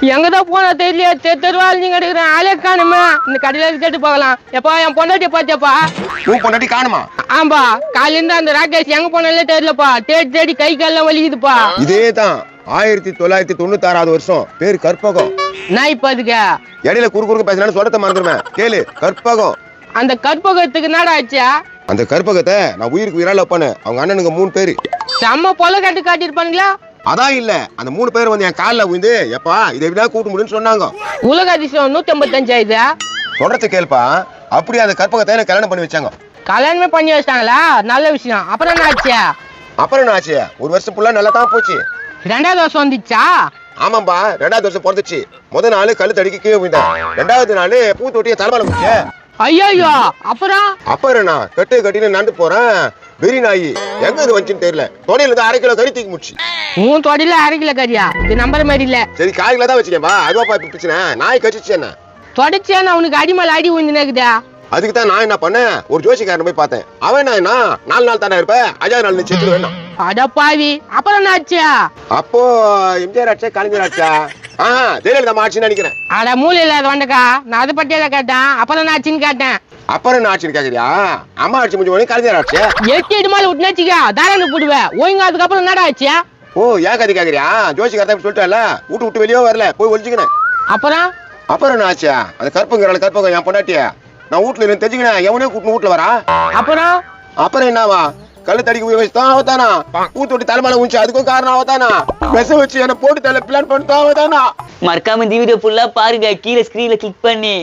எங்கதான் போனா தெரியல, தெருவாள் நீங்க எடுக்கிறேன் ஆளே காணுமா. இந்த கடையில கேட்டு போகலாம். எப்பா என் பொண்டாட்டிய பாத்தியாப்பா? உன் பொண்டாட்டி காணுமா? ஆம்பா, காலையில இருந்து அந்த ராகேஷ் எங்க போனாலே தெரியலப்பா. தேடி தேடி கை கால்லாம் வலிக்குதுப்பா. இதேதான் 1996 வருஷம். பேரு கற்பகம். நான் இப்ப அதுக்கு இடையில குறுக்கு பேசினாலும் சொல்லத்தை மறந்துடுவேன். கேளு, கற்பகம். அந்த கற்பகத்துக்கு என்னடா ஆச்சா? அந்த கற்பகத்தை நான் உயிருக்கு உயிரால வைப்பானு. அவங்க அண்ணனுக்கு 3 பேரு. செம்ம பொல கட்டு காட்டிருப்பானுங்களா? அதான் இல்ல, அந்த 3 பேர் வந்து என் காலில் விழுந்து எப்பா இதை எப்படியா கூட்ட முடியும்னு சொன்னாங்க. உலக அதிசயம் 185 ஆயுதா? சொல்றத கேள்ப்பா. அப்படியே அந்த கற்பகத்தை எனக்கு கல்யாணம் பண்ணி வச்சாங்க. கல்யாணமே பண்ணி வச்சிட்டாங்களா? நல்ல விஷயம். அப்புறம் என்ன ஆச்சு? அப்புறம் என்ன ஆச்சு? 1 வருஷம் ஃபுல்லா நல்லா தான் போச்சு. 2வது வருஷம் வந்துச்சா? ஆமாம்பா, 2வது வருஷம் பிறந்துச்சு. முதல் நாள் கல்லு தடிக்க கீழே விழுந்தேன். 2வது நாள் பூ தொட்டிய தலைமையில முடிச்ச. ஐயோ, அப்புறம் நான் கட்டின்னு நடந்து போறேன். வெறி நாயி எங்க இது வந்துச்சுன்னு தெரியல. தொடையில இருந்து 1/2 கிலோ கறி தூக்கி முடிச்சு. உன் தொடையில 1/2 கிலோ கறியா? இது நம்புற மாதிரி இல்ல. சரி, 1/4 கிலோ தான் வச்சுக்கேன்பா. அதுவா பிரச்சனை? நாய் கடிச்சிச்சு என்ன? தொடச்சியா உனக்கு அடிமலை அடி விழுந்துனேக்குதா? அதுக்கு தான் நான் என்ன பண்ணேன், ஒரு ஜோசிக்காரன் போய் பார்த்தேன். அவன் என்ன 4 நாள் தானே இருப்ப, 5வது நாள் நீ செத்து வேணும். அடப்பாவி, அப்புறம் என்ன ஆச்சு? அப்போ எம்ஜிஆர் ஆச்சா கலைஞர் ஆச்சா? ஜெயலலிதா ஆட்சின்னு நினைக்கிறேன். அட மூளை இல்லாத வண்டக்கா, நான் அதை பட்டியல கேட்டேன். அப்புறம் என்ன ஆச்சுன்னு கேட்டேன். அப்புறம் என்ன ஆட்சின்னு கேக்குறியா? அம்மா ஆட்சி முடிஞ்ச உடனே கலைஞர் ஆச்சு. 8 மாலை விட்டுனாச்சிக்கா தாராளம் போடுவேன். ஓய்ங்க அதுக்கப்புறம் என்னடா ஆச்சு? ஓ, ஏன் கதை கேக்குறியா? ஜோசிக்காரன் சொல்லிட்டால, விட்டு வெளியே வரல, போய் ஒழிச்சுக்கினேன். அப்புறம் என்ன ஆச்சு? அந்த கற்பகம் என் பொண்டாட்டிய நான் வீட்டுல இருந்து தெரிஞ்சுக்கினேன். எவனே கூட்டு வீட்டுல வரா. அப்புறம் என்னவா? கல்லு தடிக்க வச்சுதான் அவதானா. பூத்தொட்டி தலைமையில ஊஞ்சி, அதுக்கும் காரணம் அவதானா. மெச வச்சு என்ன போட்டு தலை பிளான் பண்ணிட்டு அவதானா. மறக்காம இந்த வீடியோ ஃபுல்லா பாருங்க. கீழே ஸ்கிரீன்ல கிளிக் பண்ணி